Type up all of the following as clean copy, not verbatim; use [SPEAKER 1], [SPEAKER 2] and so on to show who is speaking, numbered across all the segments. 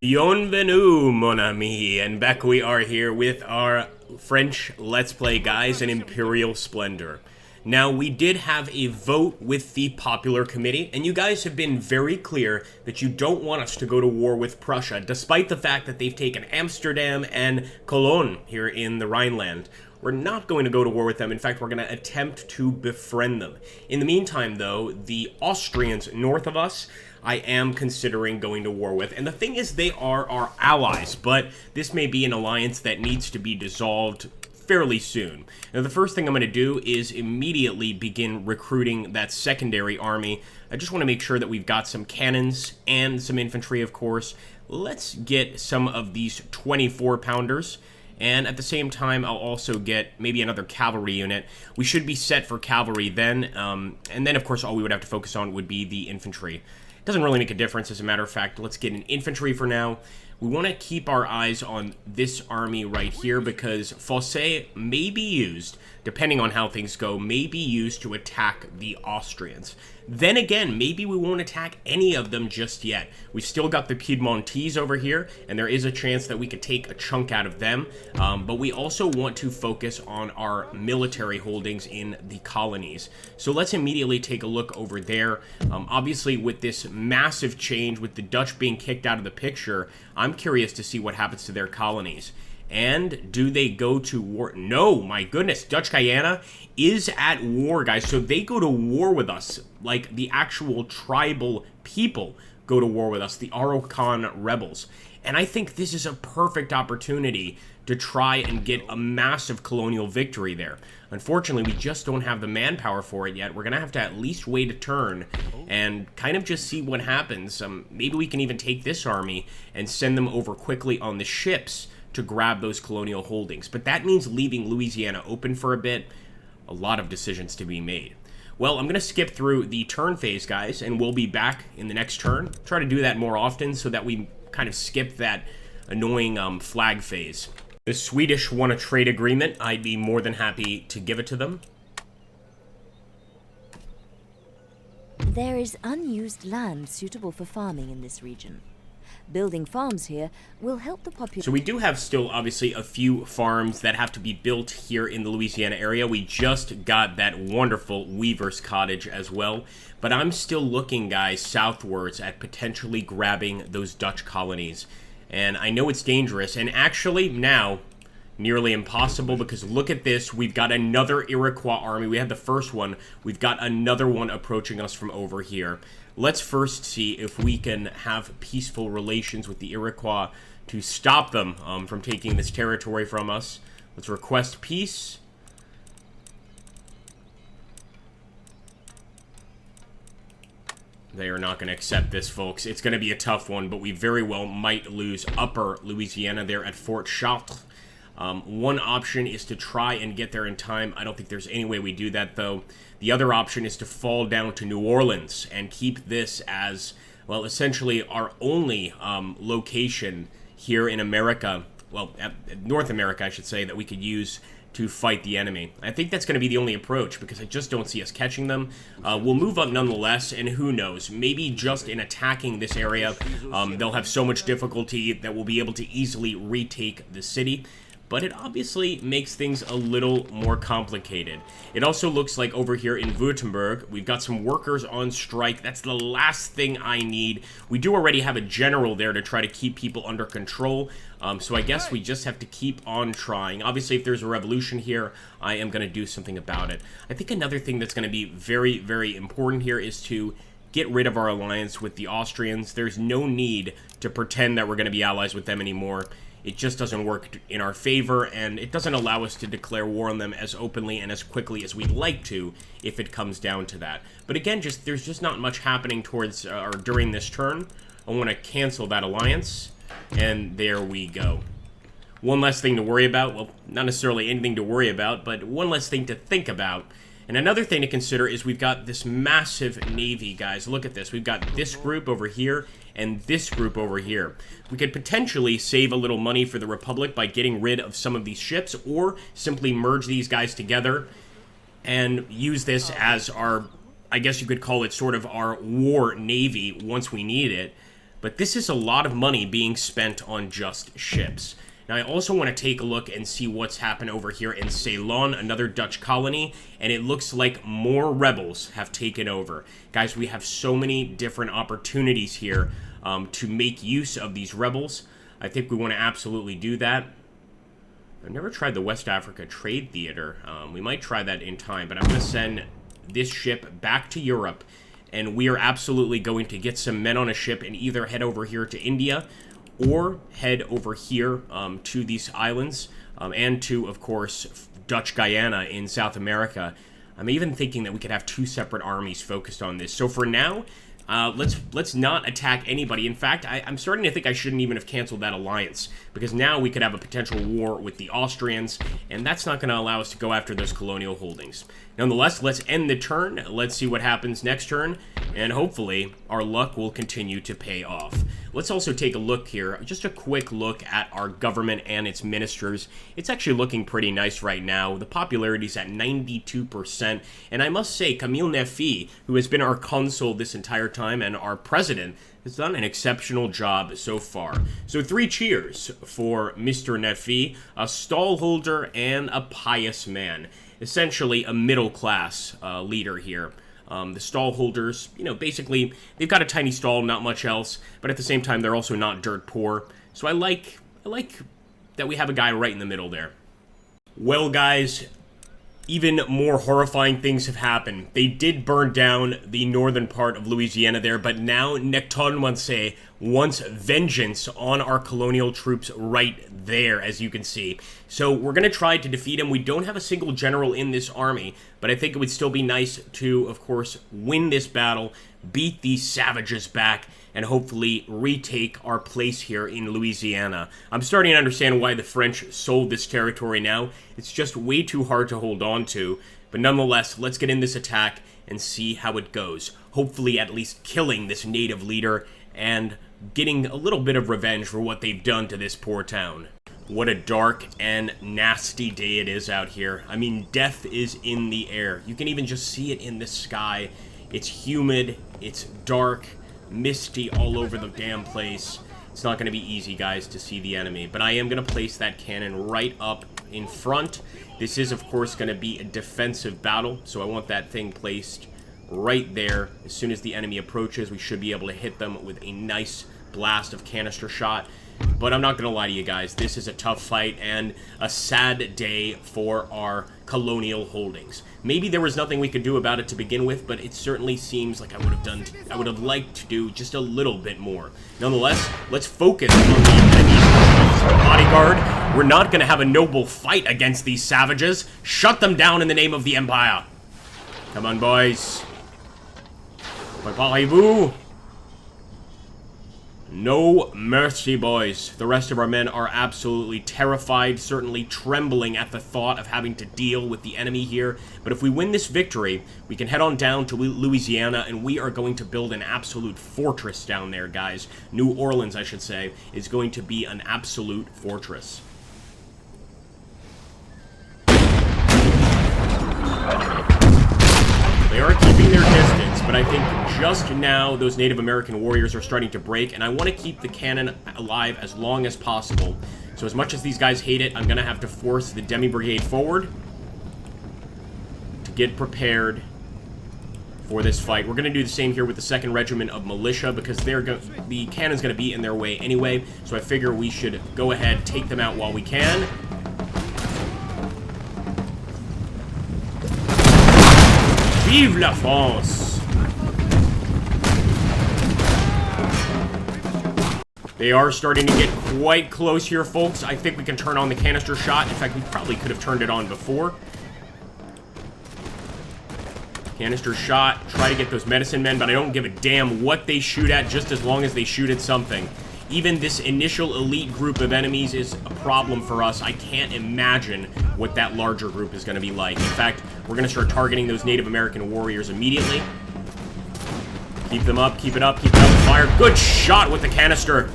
[SPEAKER 1] Bienvenue, mon ami, and back we are here with our French Let's Play guys in Imperial Splendour. Now, we did have a vote with the Popular Committee, and you guys have been very clear that you don't want us to go to war with Prussia, despite the fact that they've taken Amsterdam and Cologne here in the Rhineland. We're not going to go to war with them. In fact, we're going to attempt to befriend them. In the meantime, though, the Austrians north of us, I am considering going to war with. And the thing is, they are our allies, but this may be an alliance that needs to be dissolved fairly soon. Now, the first thing I'm going to do is immediately begin recruiting that secondary army. I just want to make sure that we've got some cannons and some infantry, of course. Let's get some of these 24-pounders. And at the same time, I'll also get maybe another cavalry unit. We should be set for cavalry then. And then, of course, all we would have to focus on would be the infantry. Doesn't really make a difference, as a matter of fact. Let's get an infantry for now. We want to keep our eyes on this army right here because Fosse may be used, depending on how things go, may be used to attack the Austrians. Then again, maybe we won't attack any of them just yet. We've still got the Piedmontese over here, and there is a chance that we could take a chunk out of them. But we also want to focus on our military holdings in the colonies. So let's immediately take a look over there. Obviously, with this massive change, with the Dutch being kicked out of the picture, I'm curious to see what happens to their colonies. And do they go to war? No, my goodness. Dutch Guyana is at war, guys. So they go to war with us. Like the actual tribal people go to war with us. The Iroquois rebels. And I think this is a perfect opportunity to try and get a massive colonial victory there. Unfortunately, we just don't have the manpower for it yet. We're going to have to at least wait a turn and kind of just see what happens. Maybe we can even take this army and send them over quickly on the ships to grab those colonial holdings. But that means leaving Louisiana open for a bit. A lot of decisions to be made. Well, I'm going to skip through the turn phase, guys, and we'll be back in the next turn. Try to do that more often so that we kind of skip that annoying flag phase. The Swedish want a trade agreement. I'd be more than happy to give it to them.
[SPEAKER 2] There is unused land suitable for farming in this region. Building farms here will help the population.
[SPEAKER 1] So we do have still, obviously, a few farms that have to be built here in the Louisiana area. We just got that wonderful weaver's cottage as well. But I'm still looking, guys, southwards at potentially grabbing those Dutch colonies. And I know it's dangerous, and actually now nearly impossible, because look at this. We've got another Iroquois army. We had the first one. We've got another one approaching us from over here. Let's first see if we can have peaceful relations with the Iroquois to stop them from taking this territory from us. Let's request peace. They are not going to accept this, folks. It's going to be a tough one, but we very well might lose Upper Louisiana there at Fort Chartres. One option is to try and get there in time. I don't think there's any way we do that, though. The other option is to fall down to New Orleans and keep this as, well, essentially our only location here in America, well, North America, I should say, that we could use to fight the enemy. I think that's going to be the only approach, because I just don't see us catching them. We'll move up nonetheless, and who knows, maybe just in attacking this area, they'll have so much difficulty that we'll be able to easily retake the city. But it obviously makes things a little more complicated. It also looks like over here in Württemberg, we've got some workers on strike. That's the last thing I need. We do already have a general there to try to keep people under control. So I guess we just have to keep on trying. Obviously, if there's a revolution here, I am going to do something about it. I think another thing that's going to be very, very important here is to get rid of our alliance with the Austrians. There's no need to pretend that we're going to be allies with them anymore. It just doesn't work in our favor, and it doesn't allow us to declare war on them as openly and as quickly as we'd like to if it comes down to that. But again, there's just not much happening towards or during this turn. I want to cancel that alliance, and there we go. One less thing to worry about. Well, not necessarily anything to worry about, but one less thing to think about. And another thing to consider is we've got this massive navy, guys. Look at this. We've got this group over here and this group over here. We could potentially save a little money for the Republic by getting rid of some of these ships, or simply merge these guys together and use this as our, I guess you could call it sort of our war navy once we need it. But this is a lot of money being spent on just ships. Now, I also want to take a look and see what's happened over here in Ceylon, another Dutch colony, and it looks like more rebels have taken over. Guys, we have so many different opportunities here to make use of these rebels. I think we want to absolutely do that. I've never tried the West Africa Trade Theater. We might try that in time, but I'm going to send this ship back to Europe, and we are absolutely going to get some men on a ship and either head over here to India or head over here to these islands and to, of course, Dutch Guyana in South America. I'm even thinking that we could have 2 separate armies focused on this. So for now, let's not attack anybody. In fact, I'm starting to think I shouldn't even have canceled that alliance, because now we could have a potential war with the Austrians, and that's not going to allow us to go after those colonial holdings. Nonetheless, let's end the turn. Let's see what happens next turn, and hopefully our luck will continue to pay off. Let's also take a look here, just a quick look at our government and its ministers. It's actually looking pretty nice right now. The popularity is at 92%, and I must say, Camille Nefi, who has been our consul this entire time and our president, has done an exceptional job so far. So 3 cheers for Mr. Nefi, a stallholder and a pious man. Essentially a middle-class leader here. The stallholders, you know, basically, they've got a tiny stall, not much else, but at the same time, they're also not dirt poor. So I like that we have a guy right in the middle there. Well, guys, even more horrifying things have happened. They did burn down the northern part of Louisiana there, but now Nectonwanse wants vengeance on our colonial troops right there, as you can see. So we're going to try to defeat him. We don't have a single general in this army, but I think it would still be nice to, of course, win this battle, beat these savages back, and hopefully retake our place here in Louisiana. I'm starting to understand why the French sold this territory now. It's just way too hard to hold on to. But nonetheless, let's get in this attack and see how it goes. Hopefully at least killing this native leader and getting a little bit of revenge for what they've done to this poor town. What a dark and nasty day it is out here. I mean, death is in the air. You can even just see it in the sky. It's humid, it's dark, misty all over the damn place. It's not going to be easy, guys, to see the enemy. But I am going to place that cannon right up in front. This is, of course, going to be a defensive battle, so I want that thing placed right there. As soon as the enemy approaches, we should be able to hit them with a nice blast of canister shot. But I'm not going to lie to you guys, this is a tough fight and a sad day for our colonial holdings. Maybe there was nothing we could do about it to begin with, but it certainly seems like I would have liked to do just a little bit more. Nonetheless, let's focus on the enemy's bodyguard. We're not going to have a noble fight against these savages. Shut them down in the name of the Empire. Come on, boys. Préparez-vous. No mercy, boys. The rest of our men are absolutely terrified, certainly trembling at the thought of having to deal with the enemy here. But if we win this victory, we can head on down to Louisiana, and we are going to build an absolute fortress down there, guys. New Orleans, I should say, is going to be an absolute fortress. They are keeping their distance, but I think just now those Native American warriors are starting to break, and I want to keep the cannon alive as long as possible. So as much as these guys hate it, I'm going to have to force the demi-brigade forward to get prepared for this fight. We're going to do the same here with the 2nd Regiment of Militia, because the cannon's going to be in their way anyway, so I figure we should go ahead, take them out while we can. Vive la France! They are starting to get quite close here, folks. I think we can turn on the canister shot. In fact, we probably could have turned it on before. Canister shot. Try to get those medicine men, but I don't give a damn what they shoot at, just as long as they shoot at something. Even this initial elite group of enemies is a problem for us. I can't imagine what that larger group is going to be like. In fact, we're going to start targeting those Native American warriors immediately. Keep them up, keep it up, keep it up. Fire. Good shot with the canister.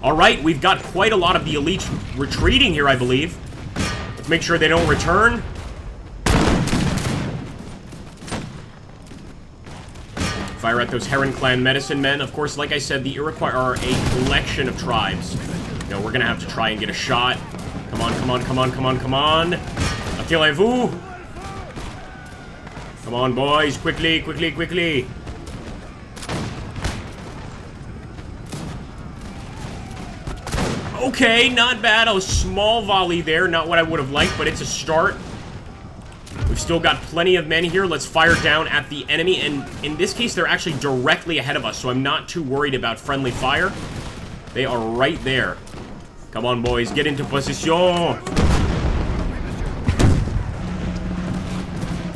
[SPEAKER 1] All right, we've got quite a lot of the elites retreating here, I believe. Let's make sure they don't return. Fire at those Heron Clan medicine men. Of course, like I said, the Iroquois are a collection of tribes. You know, we're gonna have to try and get a shot. Come on, come on, come on, come on, come on. Attirez-vous. Come on, boys. Quickly, quickly, quickly. Okay, not bad. A small volley there. Not what I would have liked, but it's a start. We've still got plenty of men here. Let's fire down at the enemy. And in this case, they're actually directly ahead of us, so I'm not too worried about friendly fire. They are right there. Come on, boys. Get into position.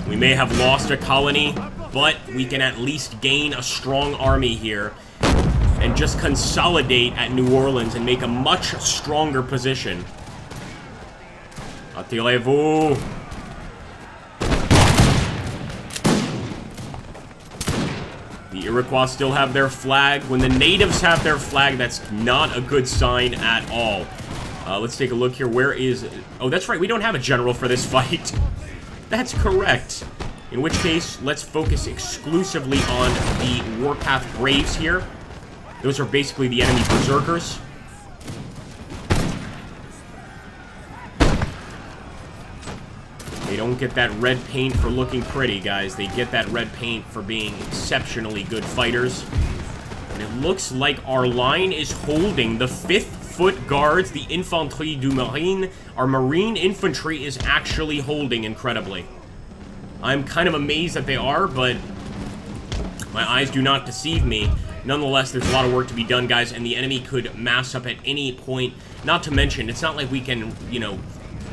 [SPEAKER 1] We may have lost a colony, but we can at least gain a strong army here and just consolidate at New Orleans and make a much stronger position. Attirez-vous. The Iroquois still have their flag. When the natives have their flag, that's not a good sign at all. Let's take a look here. Where is... Oh, that's right. We don't have a general for this fight. That's correct. In which case, let's focus exclusively on the Warpath Braves here. Those are basically the enemy berserkers. They don't get that red paint for looking pretty, guys. They get that red paint for being exceptionally good fighters. And it looks like our line is holding. The 5th Foot Guards, the Infanterie du Marine, our Marine Infantry is actually holding incredibly. I'm kind of amazed that they are, but my eyes do not deceive me. Nonetheless, there's a lot of work to be done, guys, and the enemy could mass up at any point. Not to mention, it's not like we can, you know,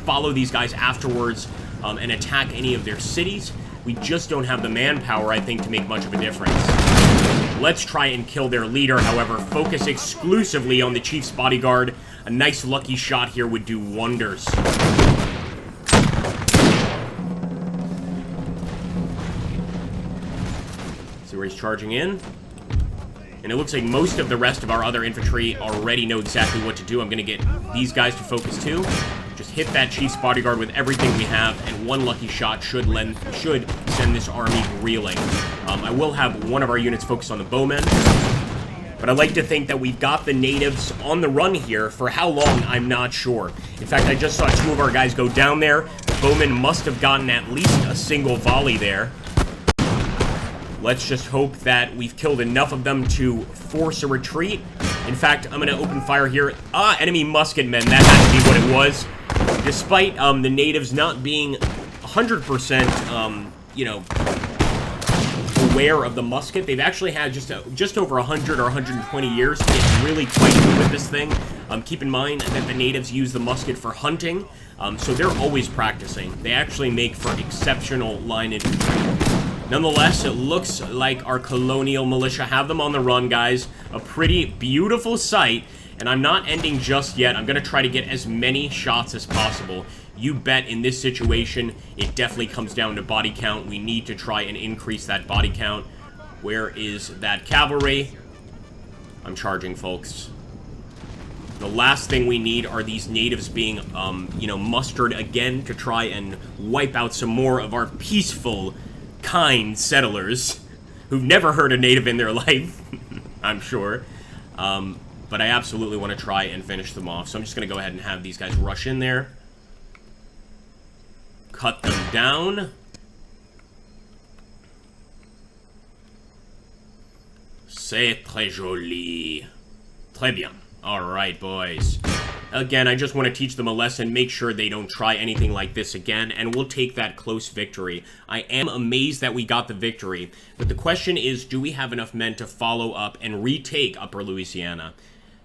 [SPEAKER 1] follow these guys afterwards and attack any of their cities. We just don't have the manpower, I think, to make much of a difference. Let's try and kill their leader, however. Focus exclusively on the chief's bodyguard. A nice lucky shot here would do wonders. See where he's charging in. And it looks like most of the rest of our other infantry already know exactly what to do. I'm going to get these guys to focus too. Just hit that chief's bodyguard with everything we have, and one lucky shot should send this army reeling. I will have one of our units focus on the bowmen, but I like to think that we've got the natives on the run here. For how long, I'm not sure. In fact, I just saw 2 of our guys go down there. The bowmen must have gotten at least a single volley there. Let's just hope that we've killed enough of them to force a retreat. In fact, I'm going to open fire here. Enemy musketmen. That had to be what it was. Despite the natives not being 100%, you know, aware of the musket, they've actually had just over 100 or 120 years to get really quite good with this thing. Keep in mind that the natives use the musket for hunting, so they're always practicing. They actually make for exceptional line infantry. Nonetheless, it looks like our colonial militia have them on the run, guys. A pretty beautiful sight, and I'm not ending just yet. I'm going to try to get as many shots as possible. You bet in this situation, it definitely comes down to body count. We need to try and increase that body count. Where is that cavalry? I'm charging, folks. The last thing we need are these natives being, you know, mustered again to try and wipe out some more of our peaceful, kind settlers who've never heard a native in their life, I'm sure. But I absolutely want to try and finish them off. So I'm just going to go ahead and have these guys rush in there. Cut them down. C'est très joli. Très bien. Alright, boys. Again, I just want to teach them a lesson, make sure they don't try anything like this again, and we'll take that close victory. I am amazed that we got the victory, but the question is, do we have enough men to follow up and retake Upper Louisiana?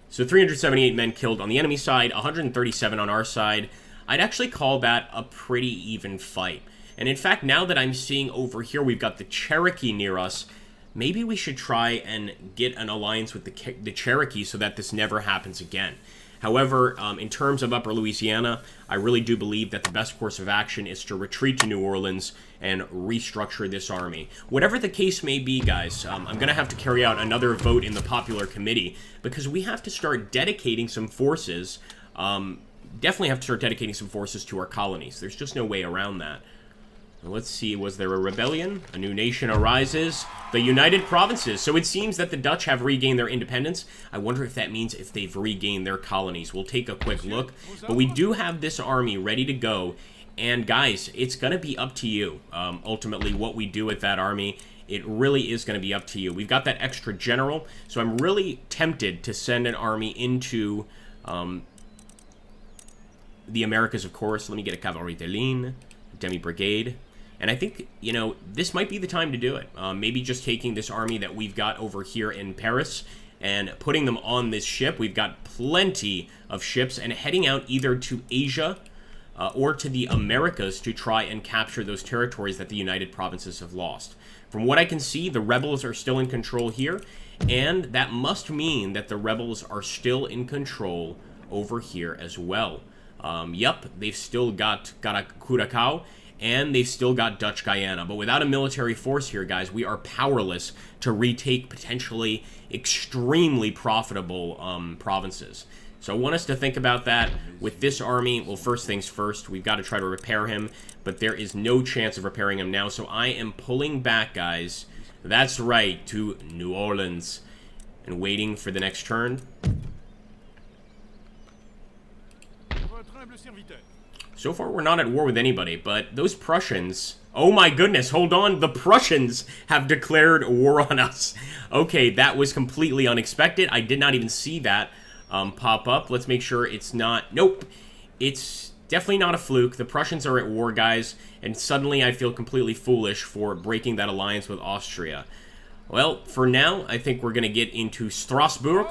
[SPEAKER 1] So 378 men killed on the enemy side, 137 on our side. I'd actually call that a pretty even fight. And in fact, now that I'm seeing over here, we've got the Cherokee near us, maybe we should try and get an alliance with the Cherokee so that this never happens again. However, in terms of Upper Louisiana, I really do believe that the best course of action is to retreat to New Orleans and restructure this army. Whatever the case may be, guys, I'm going to have to carry out another vote in the Popular Committee because we have to start dedicating some forces, definitely have to start dedicating some forces to our colonies. There's just no way around that. Let's see, was there a rebellion? A new nation arises. The United Provinces. So it seems that the Dutch have regained their independence. I wonder if that means if they've regained their colonies. We'll take a quick look. But we do have this army ready to go. And guys, it's going to be up to you. Ultimately, what we do with that army, it really is going to be up to you. We've got that extra general. So I'm really tempted to send an army into the Americas, of course. Let me get a cavalry de ligne, demi-brigade. And I think, you know, this might be the time to do it. Maybe just taking this army that we've got over here in Paris and putting them on this ship. We've got plenty of ships, and heading out either to Asia or to the Americas to try and capture those territories that the United Provinces have lost. From what I can see, the rebels are still in control here, and that must mean that the rebels are still in control over here as well. Yep, they've still got Curacao, and they've still got Dutch Guyana. But without a military force here, guys, we are powerless to retake potentially extremely profitable provinces. So I want us to think about that. With this army, well, first things first, we've got to try to repair him, but there is no chance of repairing him now, so I am pulling back, guys. That's right, to New Orleans, and waiting for the next turn. So far, we're not at war with anybody, but those Prussians... Oh my goodness, hold on. The Prussians have declared war on us. Okay, that was completely unexpected. I did not even see that pop up. Let's make sure it's not... Nope. It's definitely not a fluke. The Prussians are at war, guys, and suddenly I feel completely foolish for breaking that alliance with Austria. Well, for now, I think we're going to get into Strasbourg.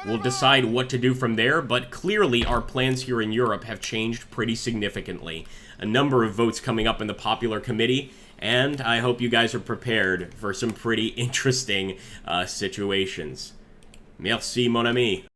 [SPEAKER 1] We'll decide what to do from there, but clearly our plans here in Europe have changed pretty significantly. A number of votes coming up in the Popular Committee, and I hope you guys are prepared for some pretty interesting situations. Merci, mon ami.